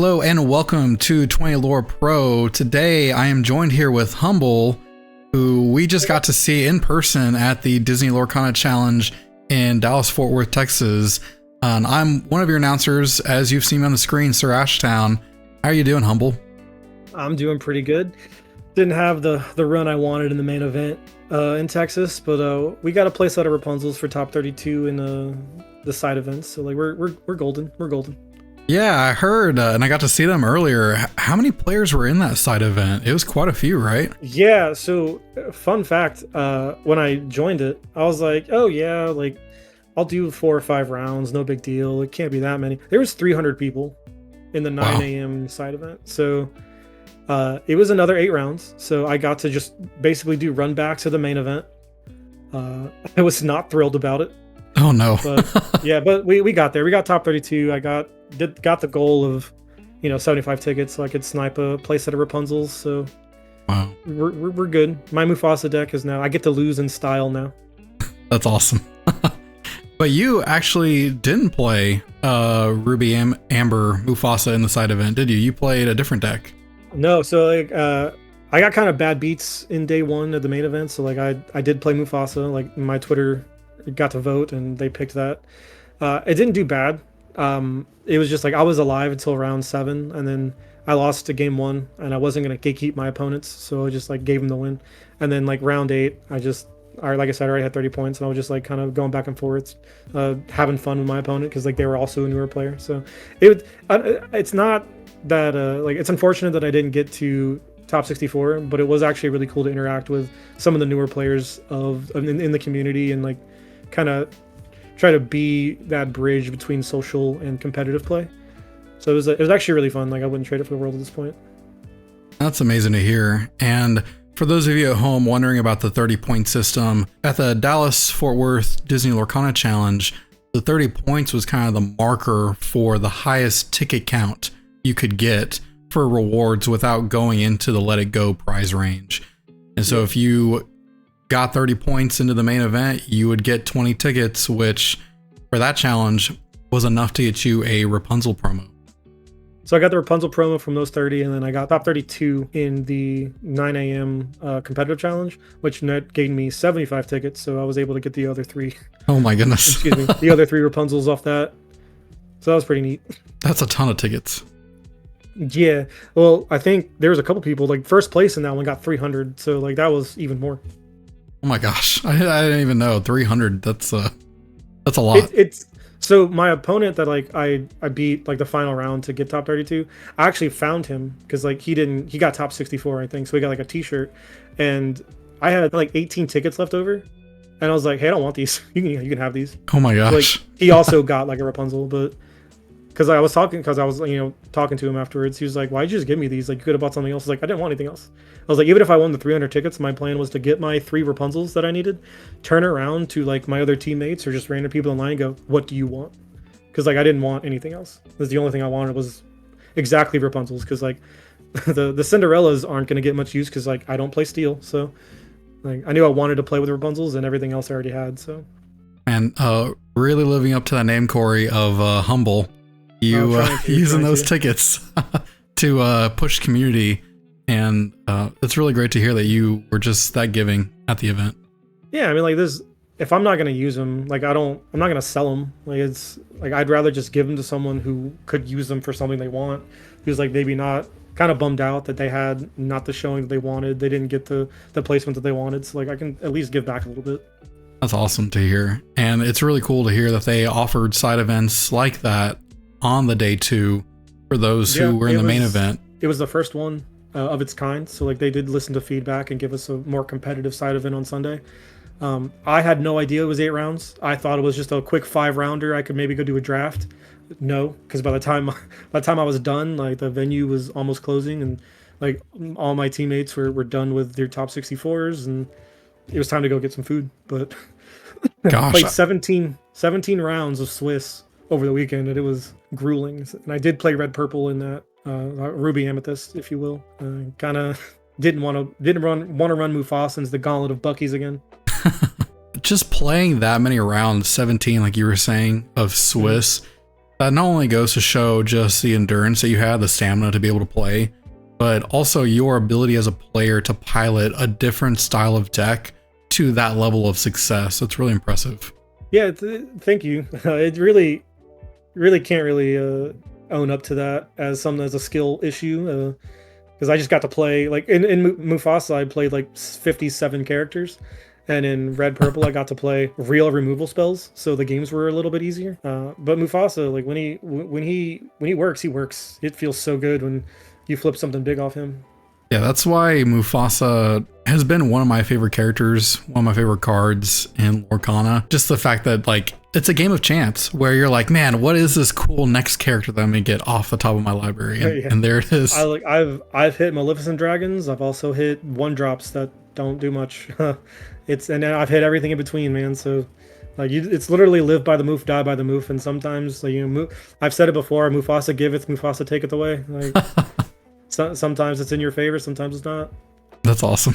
Hello and welcome to 20 Lore Pro. Today I am joined here with Humble, who we just got to see in person at the Disney Lorcana Challenge in Dallas, Fort Worth, Texas. And I'm one of your announcers, as you've seen me on the screen, SirAshtown. How are you doing, Humble? I'm doing pretty good. Didn't have the run I wanted in the main event in Texas, but we got a place out of Rapunzel's for top 32 in the side events. So like we're golden. We're golden. Yeah, I heard, and I got to see them earlier. How many players were in that side event? It was quite a few, right? Yeah, so fun fact, when I joined it, I was like, oh yeah, like I'll do 4 or 5 rounds, no big deal. It can't be that many. There was 300 people in the 9 a.m. side event. So it was another 8 rounds. So I got to just basically do run backs of the main event. I was not thrilled about it. Oh no. But yeah, but we got there. We got top 32. I got the goal of 75 tickets so I could snipe a place at a Rapunzel's. So wow, we're good. My Mufasa deck is now, I get to lose in style now. That's awesome. But you actually didn't play Ruby Amber Mufasa in the side event, did you? You played a different deck. No, so like I got kind of bad beats in day 1 of the main event. So like I did play Mufasa. Like my Twitter got to vote and they picked that. It didn't do bad. It was just like I was alive until round 7, and then I lost to game 1, and I wasn't gonna gatekeep my opponents, so I just like gave them the win. And then like round 8, like I said, I already had 30 points, and I was just like kind of going back and forth, having fun with my opponent because like they were also a newer player. So it's not that like it's unfortunate that I didn't get to top 64, but it was actually really cool to interact with some of the newer players in the community and like kind of try to be that bridge between social and competitive play. So it was actually really fun. Like I wouldn't trade it for the world at this point. That's amazing to hear. And for those of you at home wondering about the 30-point system, at the Dallas Fort Worth Disney Lorcana Challenge, the 30 points was kind of the marker for the highest ticket count you could get for rewards without going into the Let It Go prize range. And so if you got 30 points into the main event, you would get 20 tickets, which for that challenge was enough to get you a Rapunzel promo. So I got the Rapunzel promo from those 30, and then I got top 32 in the 9 a.m. Competitive challenge, which net gained me 75 tickets. So I was able to get the other 3. Oh my goodness. Excuse me. The other 3 Rapunzels off that. So that was pretty neat. That's a ton of tickets. Yeah. Well, I think there was a couple people, like first place in that one got 300. So like that was even more. Oh my gosh, I didn't even know 300. That's a lot. It's so my opponent that like I beat like the final round to get top 32. I actually found him because like he got top 64, I think. So we got like a T-shirt, and I had like 18 tickets left over, and I was like, hey, I don't want these. You can have these. Oh my gosh. Like he also got like a Rapunzel, but because I was talking to him afterwards, he was like, why'd you just give me these? Like you could have bought something else. I was like, I didn't want anything else. I was like, even if I won the 300 tickets, my plan was to get my 3 Rapunzels that I needed, turn around to like my other teammates or just random people in line and go, what do you want? Because like I didn't want anything else. Because the only thing I wanted was exactly Rapunzels. Because like the Cinderellas aren't going to get much use because like I don't play Steel. So like I knew I wanted to play with Rapunzels, and everything else I already had. So and really living up to that name, Corey, of Humble. You using those tickets to push community, and it's really great to hear that you were just that giving at the event. Yeah, I mean, like this, if I'm not gonna use them, like I'm not gonna sell them. Like it's like I'd rather just give them to someone who could use them for something they want, who's like maybe not kind of bummed out that they had not the showing that they wanted, they didn't get the placement that they wanted. So like I can at least give back a little bit. That's awesome to hear, and it's really cool to hear that they offered side events like that on the day 2 for those who were in the main event. It was the first one of its kind, so like they did listen to feedback and give us a more competitive side event on Sunday. I had no idea it was 8 rounds. I thought it was just a quick 5-rounder. I could maybe go do a draft. No, because by the time I was done, like the venue was almost closing, and like all my teammates were done with their top 64s, and it was time to go get some food. But I played 17 rounds of Swiss over the weekend, and it was grueling. And I did play red purple in that ruby amethyst, if you will. Kind of didn't want to run Mufasa into the gauntlet of Bucky's again. Just playing that many rounds, 17, like you were saying, of Swiss, That not only goes to show just the endurance that you have, the stamina to be able to play, but also your ability as a player to pilot a different style of deck to that level of success. It's really impressive. Yeah, thank you. It really can't really own up to that as a skill issue, because I just got to play like in Mufasa I played like 57 characters, and in Red Purple I got to play real removal spells, so the games were a little bit easier. But Mufasa, like when he works, he works. It feels so good when you flip something big off him. Yeah, that's why Mufasa has been one of my favorite characters, one of my favorite cards in Lorcana. Just the fact that like it's a game of chance where you're like, man, what is this cool next character that I'm gonna get off the top of my library? And, Yeah. and there it is. I've hit Maleficent Dragons. I've also hit 1-drops that don't do much. And I've hit everything in between, man. So like it's literally live by the Muf, die by the Muf. And sometimes like, I've said it before, Mufasa giveth, Mufasa taketh away. Like sometimes it's in your favor, sometimes it's not. That's awesome.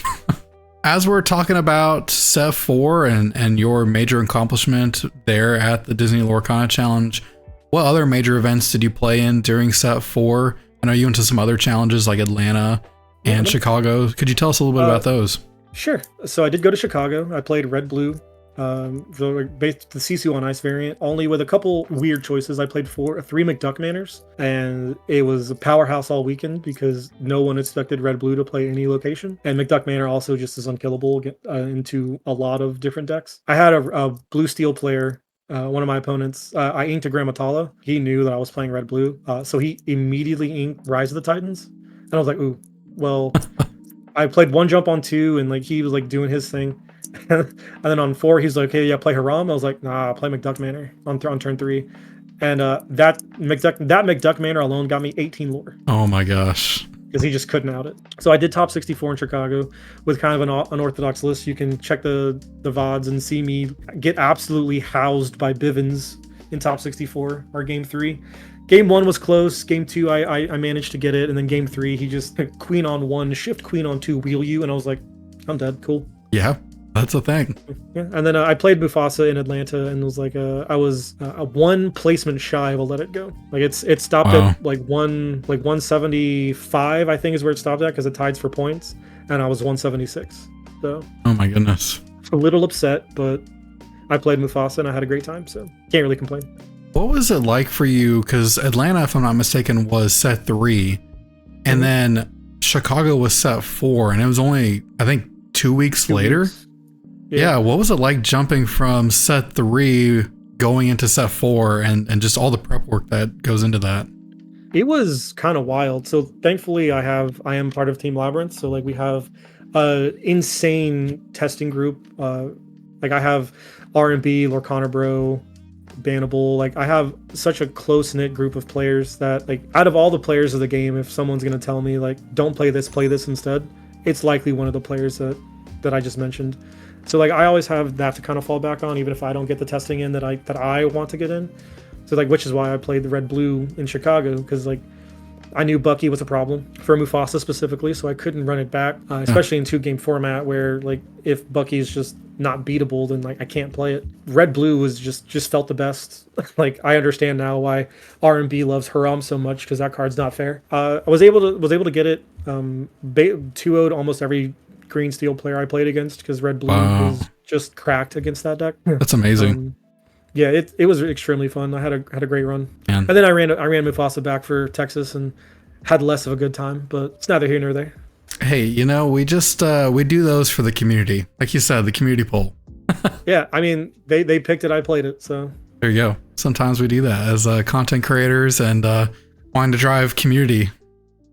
As we're talking about Set 4 and your major accomplishment there at the Disney Lorcana Challenge, what other major events did you play in during Set 4? I know you went to some other challenges like Atlanta and Chicago. Could you tell us a little bit about those? Sure. So I did go to Chicago. I played Red Blue, the CC on Ice variant, only with a couple weird choices. I played 3 McDuck Manors, and it was a powerhouse all weekend because no one expected Red Blue to play any location. And McDuck Manor also just is unkillable into a lot of different decks. I had a blue steel player. One of my opponents, I inked a Grammatala. He knew that I was playing Red Blue, so he immediately inked Rise of the Titans, and I was like, ooh, well. I played 1 jump on 2, and like he was like doing his thing, and then on 4 he's like, "Hey, yeah, play Haram." I was like, "Nah, I'll play McDuck Manor on turn 3," and that McDuck Manor alone got me 18 lore. Oh my gosh! Because he just couldn't out it. So I did top 64 in Chicago with kind of an unorthodox list. You can check the VODs and see me get absolutely housed by Bivens in top 64 or game 3. Game 1 was close. Game 2, I managed to get it, and then game 3, he just queen on 1, shift queen on 2, wheel you, and I was like, I'm dead. Cool. Yeah, that's a thing. Yeah, and then I played Mufasa in Atlanta, and was like, I was a 1 placement shy of a let it go. Like it stopped at like 175, I think is where it stopped at because it tied for points, and I was 176. So. Oh my goodness. A little upset, but I played Mufasa and I had a great time, so can't really complain. What was it like for you? Because Atlanta, if I'm not mistaken, was Set 3, and then Chicago was Set 4, and it was only, I think, 2 weeks later. Yeah, what was it like jumping from Set 3 going into Set 4 and just all the prep work that goes into that? It was kind of wild. So thankfully I am part of Team Labyrinth, so like we have a insane testing group. Like I have R&B, Lorcana Bro, Bannable. Like I have such a close-knit group of players that like out of all the players of the game, if someone's going to tell me like don't play this instead, it's likely one of the players that I just mentioned. So like I always have that to kind of fall back on, even if I don't get the testing in that I want to get in. So like, which is why I played the Red Blue in Chicago, because like I knew Bucky was a problem for Mufasa specifically, so I couldn't run it back, especially in 2-game format where like if Bucky's just not beatable, then like I can't play it. Red Blue was just felt the best. Like I understand now why R&B loves Haram so much, because that card's not fair. I was able to get it 2-0'd almost every green steel player I played against, because Red Blue was just cracked against that deck. That's amazing. Yeah, it was extremely fun. I had a great run. Man. And then I ran Mufasa back for Texas and had less of a good time, but it's neither here nor there. Hey, we just we do those for the community. Like you said, the community poll. Yeah, I mean, they picked it, I played it, so. There you go. Sometimes we do that as content creators and wanting to drive community.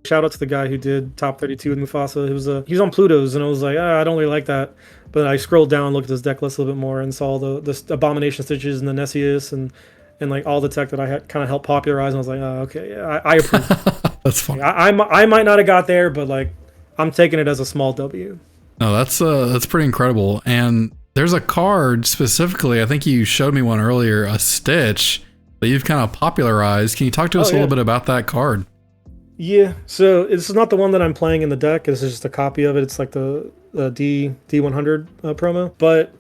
Shout out to the guy who did top 32 with Mufasa. He was on Pluto's, and I was like, I don't really like that. But I scrolled down, looked at his deck list a little bit more, and saw the Abomination Stitches and the Nessius and like all the tech that I had kind of helped popularize. And I was like, oh, okay, yeah, I approve. That's fun. I might not have got there, but like I'm taking it as a small W. No, that's pretty incredible. And there's a card specifically, I think you showed me one earlier, a Stitch that you've kind of popularized. Can you talk to us a little bit about that card? Yeah, so this is not the one that I'm playing in the deck. This is just a copy of it. It's like the D100 promo. But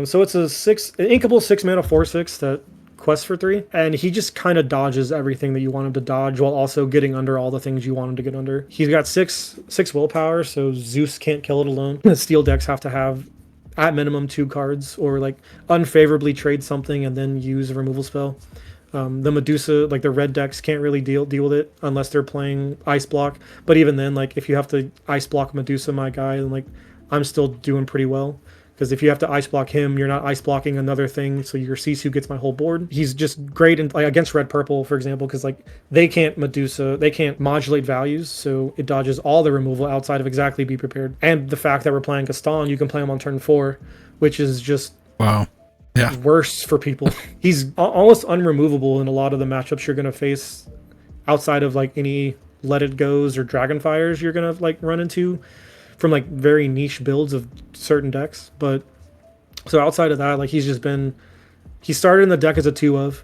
so it's an inkable 6 mana 4/6 that quests for 3, and he just kind of dodges everything that you want him to dodge while also getting under all the things you want him to get under. He's got six willpower, so Zeus can't kill it alone. The steel decks have to have at minimum 2 cards, or like unfavorably trade something and then use a removal spell. The Medusa, like the red decks, can't really deal with it unless they're playing Ice Block. But even then, like if you have to Ice Block Medusa, my guy, then like I'm still doing pretty well. Because if you have to Ice Block him, you're not Ice Blocking another thing, so your Sisu gets my whole board. He's just great in, like, against red purple, for example, because like they can't modulate values, so it dodges all the removal outside of exactly Be Prepared. And the fact that we're playing Gaston, you can play him on turn 4, which is just wow. Yeah. Worse for people. He's almost unremovable in a lot of the matchups you're going to face outside of like any Let It Goes or Dragonfires you're going to like run into from like very niche builds of certain decks. But so outside of that, like he started in the deck as a 2 of,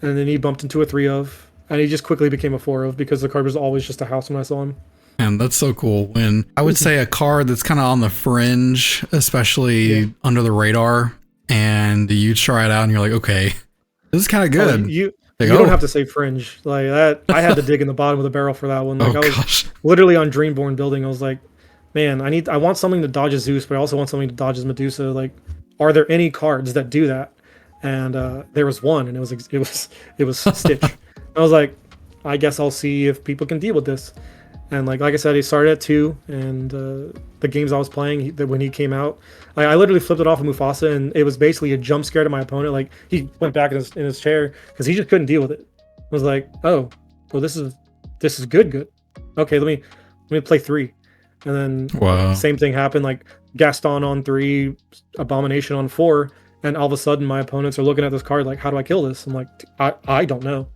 and then he bumped into a 3 of, and he just quickly became a 4 of because the card was always just a house when I saw him. And that's so cool. When I would say a card that's kind of on the fringe, especially under the radar, and you try it out and you're like, okay, this is kind of good. You don't have to say fringe like that. I had to dig in the bottom of the barrel for that one. Like I was literally on Dreamborn building. I was like, man, I want something to dodge Zeus, but I also want something to dodge Medusa. Like, are there any cards that do that? And there was one, and it was Stitch. I was like, I guess I'll see if people can deal with this. And like I said, he started at 2, and the games I was playing, when he came out, I literally flipped it off of Mufasa, and it was basically a jump scare to my opponent. Like he went back in his chair because he just couldn't deal with it. I was like, oh, well, this is good. Okay, let me play 3, and then same thing happened. Like Gaston on 3, Abomination on 4, and all of a sudden my opponents are looking at this card like, how do I kill this? I'm like, I don't know.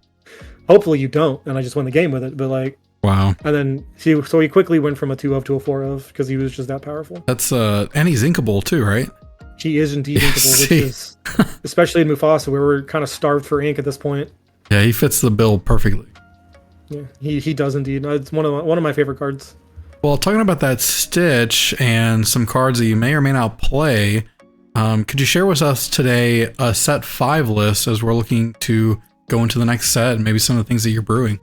Hopefully you don't, and I just win the game with it. But like. Wow. And then he quickly went from a 2 of to a 4 of because he was just that powerful. That's and he's inkable too, right? He is indeed inkable, which is especially in Mufasa where we're kind of starved for ink at this point. Yeah, he fits the bill perfectly. Yeah, he does indeed. It's one of my favorite cards. Well, talking about that Stitch and some cards that you may or may not play, could you share with us today a set 5 list as we're looking to go into the next set and maybe some of the things that you're brewing?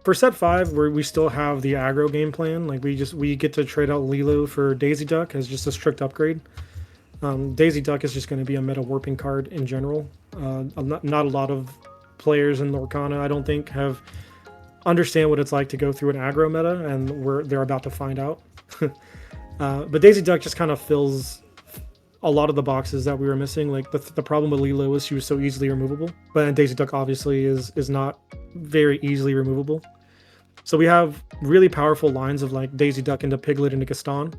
For set 5, where we still have the aggro game plan, like we get to trade out Lilo for Daisy Duck as just a strict upgrade. Daisy Duck is just going to be a meta warping card in general. Not a lot of players in Lorcana, I don't think, understand what it's like to go through an aggro meta, and they're about to find out. But Daisy Duck just kind of fills a lot of the boxes that we were missing. Like the problem with Lilo was she was so easily removable, but Daisy Duck obviously is not very easily removable. So we have really powerful lines of like Daisy Duck into Piglet into Gaston.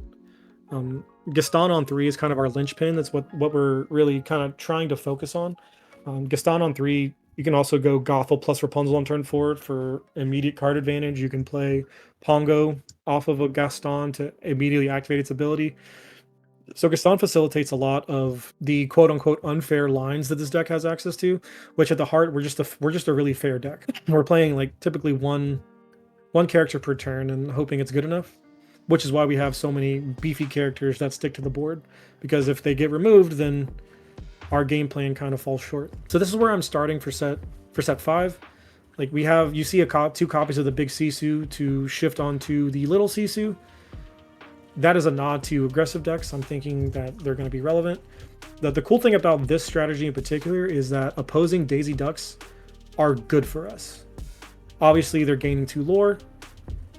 Gaston on 3 is kind of our linchpin. That's what we're really kind of trying to focus on. Gaston on 3, you can also go Gothel plus Rapunzel on turn 4 for immediate card advantage. You can play Pongo off of a Gaston to immediately activate its ability. So Gaston facilitates a lot of the quote-unquote unfair lines that this deck has access to, which at the heart we're just a really fair deck. We're playing like typically one character per turn and hoping it's good enough, which is why we have so many beefy characters that stick to the board, because if they get removed, then our game plan kind of falls short. So this is where I'm starting for set 5. Like you see 2 copies of the big Sisu to shift onto the little Sisu. That is a nod to aggressive decks. I'm thinking that they're going to be relevant. The cool thing about this strategy in particular is that opposing Daisy Ducks are good for us. Obviously, they're gaining 2 lore,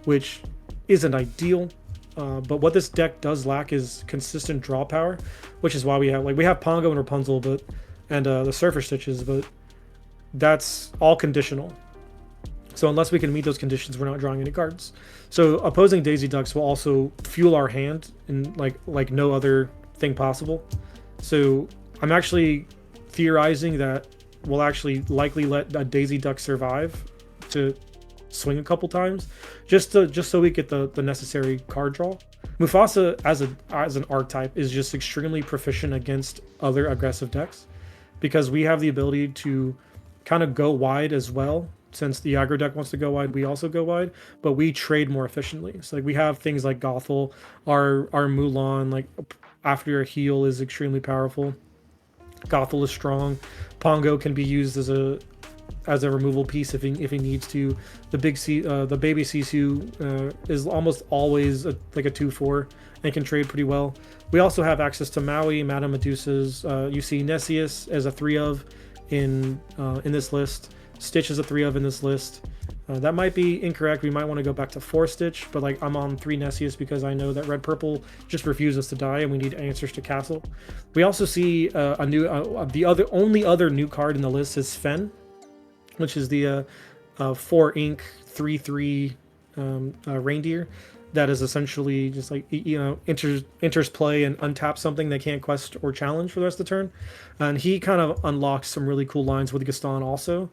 which isn't ideal. But what this deck does lack is consistent draw power, which is why we have Pongo and Rapunzel, and the Surfer Stitches, but that's all conditional. So unless we can meet those conditions, we're not drawing any cards. So opposing Daisy Ducks will also fuel our hand in like no other thing possible. So I'm actually theorizing that we'll actually likely let a Daisy Duck survive to swing a couple times, just so we get the necessary card draw. Mufasa as an archetype is just extremely proficient against other aggressive decks, because we have the ability to kind of go wide as well. Since the aggro deck wants to go wide, we also go wide, but we trade more efficiently. So like we have things like Gothel, our Mulan, like after your heal is extremely powerful. Gothel is strong. Pongo can be used as a removal piece if he needs to. The the baby Sisu is almost always like a 2/4 and can trade pretty well. We also have access to Maui, Madame Medusas. You see Nessius as a 3 of in this list. Stitch is a 3 of in this list. That might be incorrect. We might want to go back to 4 Stitch, but like I'm on 3 Nessius because I know that red purple just refuses to die and we need answers to castle. We also see the only other new card in the list is Sven, which is the 4 ink 3/3 reindeer that is essentially just like enters play and untaps something they can't quest or challenge for the rest of the turn, and he kind of unlocks some really cool lines with Gaston also.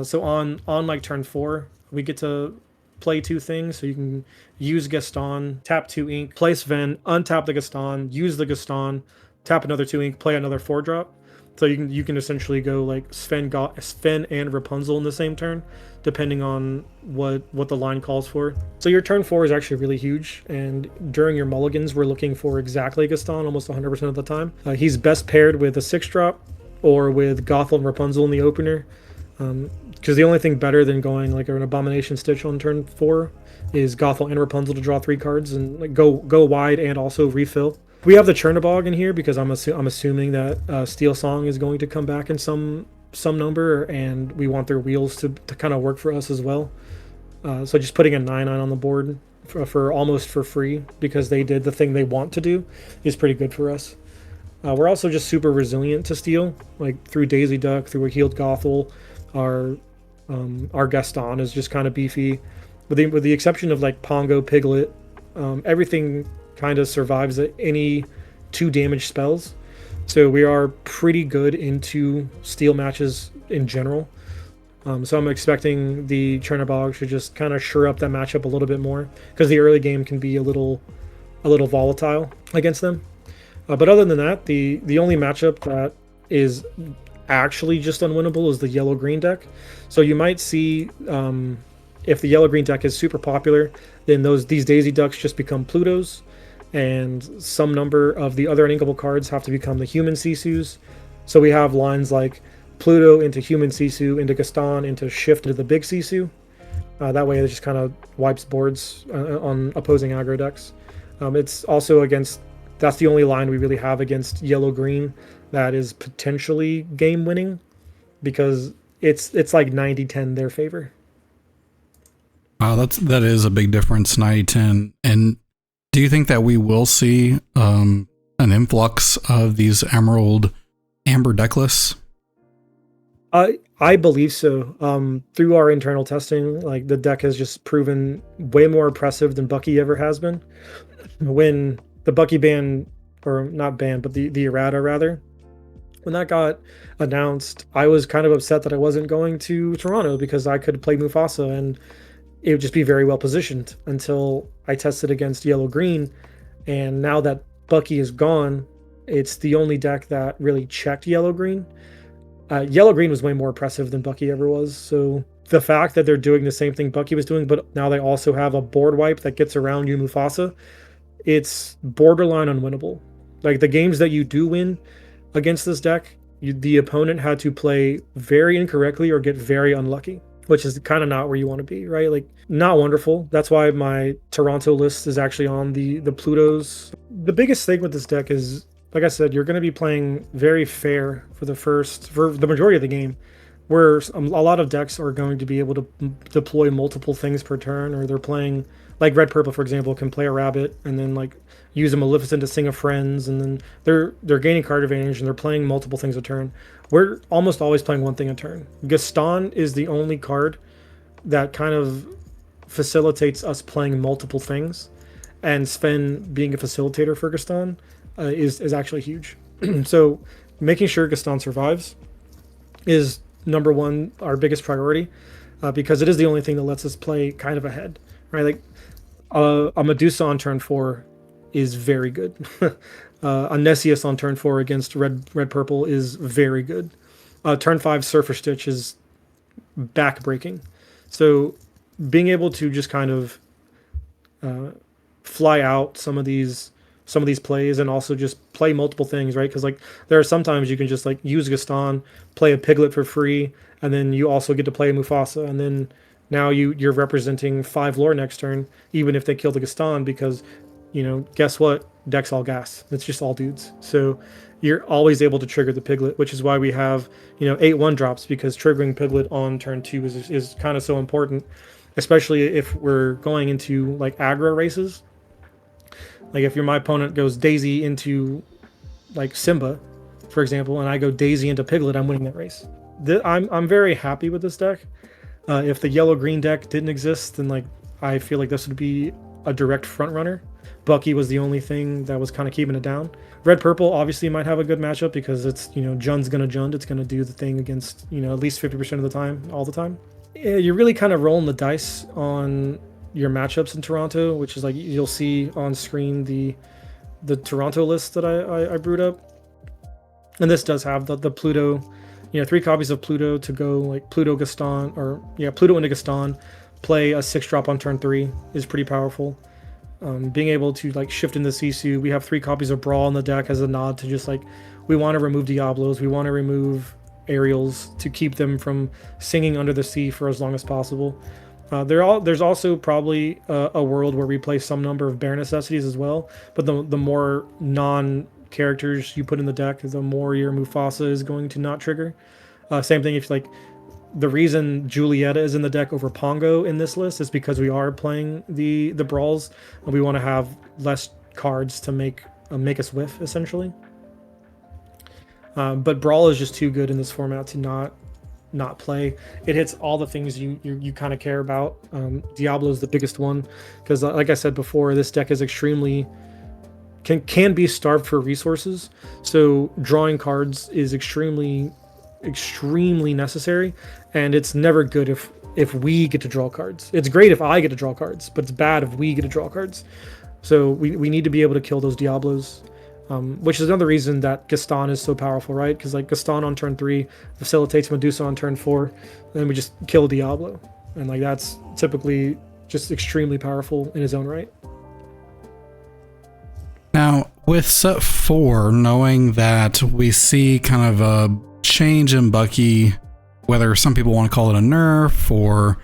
So on like turn 4, we get to play 2 things. So you can use Gaston, tap 2 ink, play Sven, untap the Gaston, use the Gaston, tap another 2 ink, play another 4-drop. So you can essentially go like Sven and Rapunzel in the same turn, depending on what the line calls for. So your turn 4 is actually really huge, and during your mulligans, we're looking for exactly Gaston almost 100% of the time. He's best paired with a 6-drop or with Gothel and Rapunzel in the opener, because the only thing better than going like an Abomination Stitch on turn 4 is Gothel and Rapunzel to draw 3 cards and like go wide and also refill. We have the Chernobog in here because I'm assuming that Steel Song is going to come back in some number, and we want their wheels to kind of work for us as well. So just putting a 9/9 on the board for almost for free because they did the thing they want to do is pretty good for us. We're also just super resilient to steel, like through Daisy Duck, through a healed Gothel. Our Gaston is just kind of beefy, with the exception of like Pongo, Piglet. Everything kind of survives any 2 damage spells, so we are pretty good into steel matches in general. So I'm expecting the Chernobog to just kind of shore up that matchup a little bit more because the early game can be a little volatile against them. But other than that, the only matchup that is actually just unwinnable is the yellow-green deck. So you might see if the yellow-green deck is super popular, then these Daisy Ducks just become Plutos, and some number of the other uninkable cards have to become the human Sisus. So we have lines like Pluto into human Sisu, into Gaston, into Shift into the big Sisu. That way it just kind of wipes boards on opposing aggro decks. It's also that's the only line we really have against yellow-green that is potentially game-winning, because it's like 90-10 their favor. Wow, that is a big difference, 90-10. And do you think that we will see an influx of these amber deck lists? I believe so. Through our internal testing, like the deck has just proven way more impressive than Bucky ever has been. When the Bucky ban, or not ban, but the errata rather, when that got announced, I was kind of upset that I wasn't going to Toronto because I could play Mufasa and it would just be very well positioned until I tested against yellow-green. And now that Bucky is gone, it's the only deck that really checked yellow-green. Yellow-green was way more impressive than Bucky ever was. So the fact that they're doing the same thing Bucky was doing, but now they also have a board wipe that gets around you, Mufasa, it's borderline unwinnable. Like the games that you do win against this deck, the opponent had to play very incorrectly or get very unlucky, which is kind of not where you want to be, right? Like, not wonderful. That's why my Toronto list is actually on the Plutos. The biggest thing with this deck is, like I said, you're going to be playing very fair for the majority of the game, where a lot of decks are going to be able to deploy multiple things per turn, or they're playing, like red purple, for example, can play a rabbit and then like use a Maleficent to sing of friends, and then they're gaining card advantage and they're playing multiple things a turn. We're almost always playing one thing a turn. Gaston is the only card that kind of facilitates us playing multiple things, and Sven being a facilitator for Gaston is actually huge. So making sure Gaston survives is number one, our biggest priority, because it is the only thing that lets us play kind of ahead, right? Like a Medusa on turn 4 is very good. A Nessius on turn 4 against red purple is very good. Turn 5 Surfer Stitch is back-breaking. So being able to just kind of fly out some of these some of these plays and also just play multiple things, right? Because like there are sometimes you can just like use Gaston, play a Piglet for free, and then you also get to play a Mufasa, and then now you're representing 5 lore next turn, even if they kill the Gaston, because guess what? Deck's all gas. It's just all dudes. So you're always able to trigger the Piglet, which is why we have 8 1-drops, because triggering Piglet on turn 2 is kind of so important, especially if we're going into like aggro races. Like if my opponent goes Daisy into like Simba, for example, and I go Daisy into Piglet, I'm winning that race. I'm very happy with this deck. If the yellow-green deck didn't exist, then like I feel like this would be a direct front runner. Bucky was the only thing that was kind of keeping it down. Red-purple obviously might have a good matchup because it's Jund's gonna Jund. It's gonna do the thing against at least 50% of the time, all the time. You're really kind of rolling the dice on your matchups in Toronto, which is like you'll see on screen the Toronto list that I brewed up, and this does have the Pluto, 3 copies of Pluto to go like Pluto Gaston, or Pluto into Gaston, play a 6-drop on turn 3 is pretty powerful. Being able to like shift into Sisu, we have 3 copies of Brawl in the deck as a nod to just like we want to remove Diablos, we want to remove Aerials to keep them from singing under the sea for as long as possible. There's also probably a world where we play some number of bare necessities as well, but the more non-characters you put in the deck, the more your Mufasa is going to not trigger. Same thing if like the reason Julieta is in the deck over Pongo in this list is because we are playing the brawls, and we want to have less cards to make us whiff essentially. But Brawl is just too good in this format to not play. It hits all the things you kind of care about. Diablo is the biggest one because, like I said before, this deck is extremely can be starved for resources. So drawing cards is extremely necessary, and it's never good if we get to draw cards. It's great if I get to draw cards, but it's bad if we get to draw cards. So we need to be able to kill those Diablos. Which is another reason that Gaston is so powerful, right? Because like Gaston on turn 3 facilitates Medusa on turn 4, and then we just kill Diablo, and like that's typically just extremely powerful in his own right. Now with set 4, knowing that we see kind of a change in Bucky, whether some people want to call it a nerf or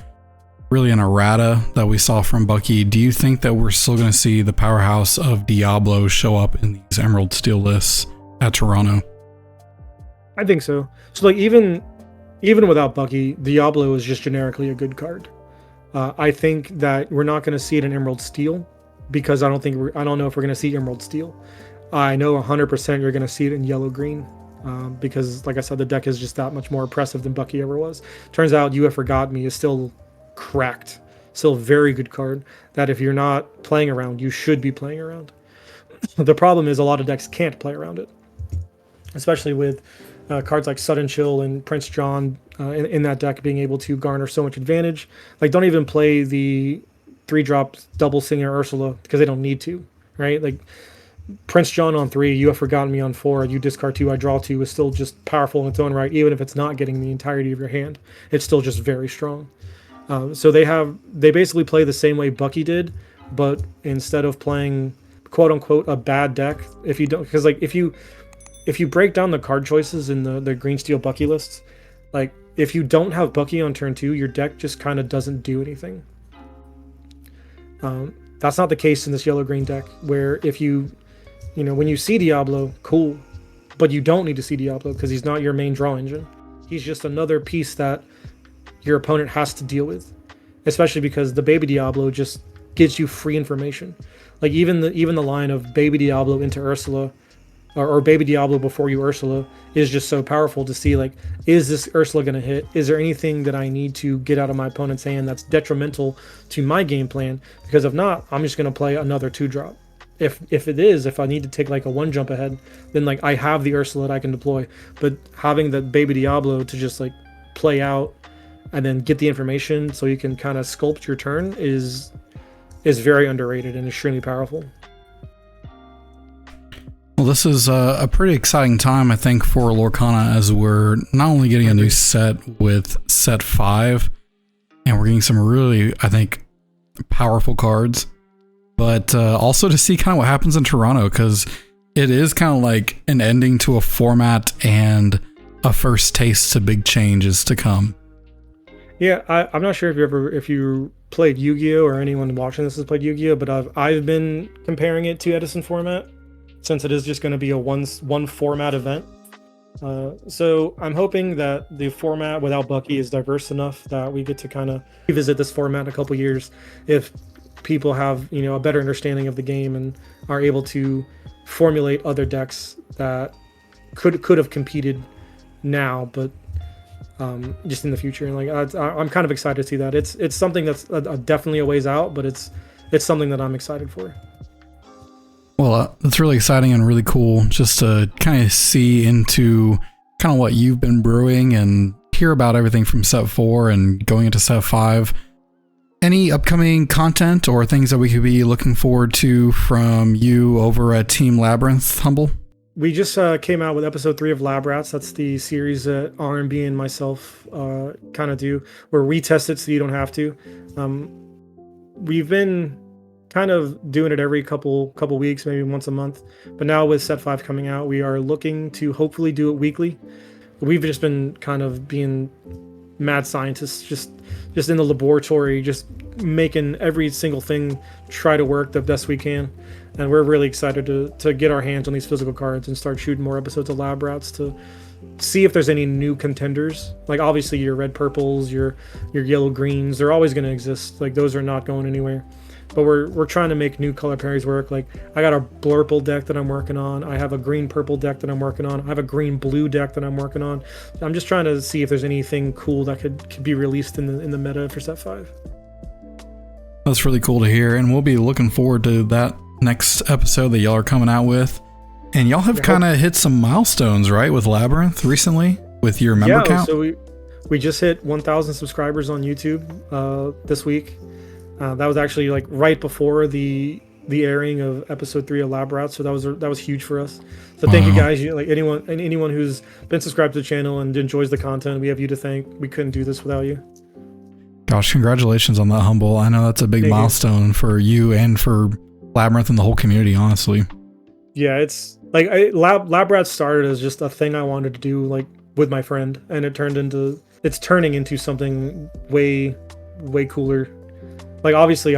really an errata that we saw from Bucky, do you think that we're still going to see the powerhouse of Diablo show up in these Emerald Steel lists at Toronto? I think so. So like even without Bucky, Diablo is just generically a good card. I think that we're not going to see it in Emerald Steel because I don't know if we're going to see Emerald Steel. I know 100% you're going to see it in Yellow Green. Because like I said, the deck is just that much more oppressive than Bucky ever was. Turns out You Have Forgot Me is still cracked, still a very good card that if you're not playing around, you should be playing around. The problem is a lot of decks can't play around it, especially with cards like Sudden Chill and Prince John in that deck being able to garner so much advantage. Like don't even play the 3-drop double Singer Ursula because they don't need to, right? Like Prince John on 3, You Have Forgotten Me on 4, you discard 2, I draw 2 is still just powerful in its own right. Even if it's not getting the entirety of your hand, it's still just very strong. So they basically play the same way Bucky did, but instead of playing quote unquote a bad deck, if you don't, because like if you break down the card choices in the green steel Bucky lists, like if you don't have Bucky on turn 2, your deck just kind of doesn't do anything. That's not the case in this yellow green deck, where if when you see Diablo, cool, but you don't need to see Diablo because he's not your main draw engine. He's just another piece that your opponent has to deal with, especially because the baby Diablo just gives you free information. Like even the line of baby Diablo into Ursula, or baby Diablo before you Ursula, is just so powerful to see, like, is this Ursula going to hit? Is there anything that I need to get out of my opponent's hand that's detrimental to my game plan? Because if not, I'm just going to play another 2-drop. If I need to take like a 1 jump ahead, then like I have the Ursula that I can deploy. But having the baby Diablo to just like play out and then get the information so you can kind of sculpt your turn is very underrated and extremely powerful. Well, this is a pretty exciting time, I think, for Lorcana, as we're not only getting a new set with set 5, and we're getting some really, I think, powerful cards. but also to see kind of what happens in Toronto, because it is kind of like an ending to a format and a first taste to big changes to come. Yeah, I'm not sure if you played Yu-Gi-Oh, or anyone watching this has played Yu-Gi-Oh, but I've been comparing it to Edison format, since it is just going to be a one format event. So I'm hoping that the format without Bucky is diverse enough that we get to kind of revisit this format in a couple years if people have, you know, a better understanding of the game and are able to formulate other decks that could have competed now, but just in the future. And like I'm kind of excited to see that. It's something that's definitely a ways out, but it's something that I'm excited for. Well, that's really exciting and really cool just to kind of see into kind of what you've been brewing and hear about everything from set 4 and going into set 5. Any upcoming content or things that we could be looking forward to from you over at Team Labyrinth, Humble? We just came out with episode 3 of Lab Rats. That's the series that R&B and myself kind of do, where we test it so you don't have to. We've been kind of doing it every couple weeks, maybe once a month. But now with set 5 coming out, we are looking to hopefully do it weekly. We've just been kind of being mad scientists, just in the laboratory, just making every single thing try to work the best we can. And we're really excited to get our hands on these physical cards and start shooting more episodes of Lab Rats to see if there's any new contenders. Like obviously your red purples, your yellow greens, they're always going to exist. Like those are not going anywhere. But we're trying to make new color pairings work. Like I got a blurple deck that I'm working on. I have a green purple deck that I'm working on. I have a green blue deck that I'm working on. I'm just trying to see if there's anything cool that could be released in the meta for set 5. That's really cool to hear, and we'll be looking forward to that next episode that y'all are coming out with. And y'all have kind of hit some milestones, right, with Labyrinth recently with your member count? So we just hit 1,000 subscribers on YouTube this week. That was actually like right before the airing of episode 3 of Lab Rats, so that was huge for us. So thank you guys. Like anyone who's been subscribed to the channel and enjoys the content, we have you to thank. We couldn't do this without you. Gosh, congratulations on that, Humble. I know that's a big milestone for you and for Labyrinth and the whole community, honestly. Yeah, it's like Lab Rats started as just a thing I wanted to do, like with my friend, and it's turning into something way cooler. Like obviously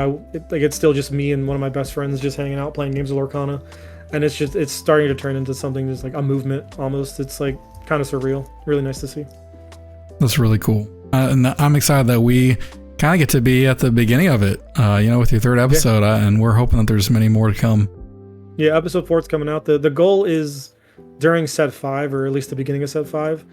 it's still just me and one of my best friends just hanging out playing games of Lorcana, and it's starting to turn into something just like a movement almost. It's like kind of surreal. Really nice to see. That's really cool. And I'm excited that we kind of get to be at the beginning of it, with your 3rd episode, and we're hoping that there's many more to come. Yeah, episode 4 is coming out. The goal is during set 5, or at least the beginning of set 5,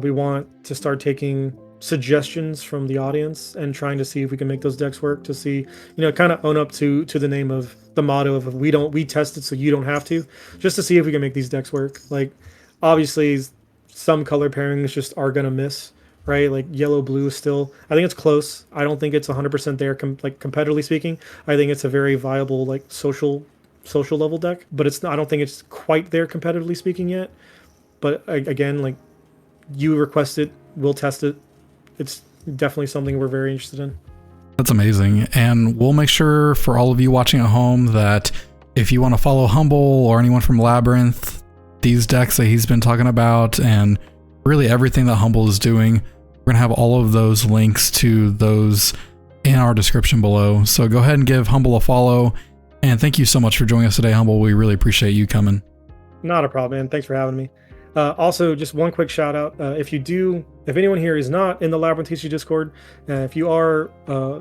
we want to start taking suggestions from the audience and trying to see if we can make those decks work, to see, kind of own up to the name of the motto of we test it so you don't have to, just to see if we can make these decks work. Like obviously some color pairings just are gonna miss, right? Like yellow blue is still, I think it's close. I don't think it's 100% there competitively speaking. I think it's a very viable like social level deck, but I don't think it's quite there competitively speaking yet. But again, like you request it, we'll test it. It's definitely something we're very interested in. That's amazing. And we'll make sure for all of you watching at home that if you want to follow Humble or anyone from Labyrinth, these decks that he's been talking about and really everything that Humble is doing, we're going to have all of those links to those in our description below. So go ahead and give Humble a follow. And thank you so much for joining us today, Humble. We really appreciate you coming. Not a problem, man. Thanks for having me. Also, just one quick shout out. If anyone here is not in the Labyrinth TC Discord, if you are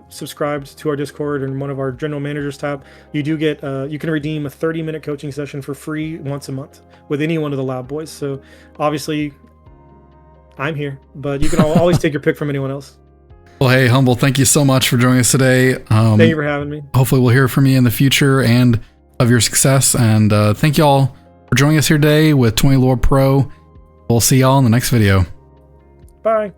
subscribed to our Discord and one of our General Managers tab, you do get, you can redeem a 30-minute coaching session for free once a month with any one of the Lab Boys. So obviously, I'm here, but you can always take your pick from anyone else. Well, hey, Humble, thank you so much for joining us today. Thank you for having me. Hopefully we'll hear from you in the future and of your success. And thank you all for joining us here today with 20 Lore Pro. We'll see y'all in the next video. Bye.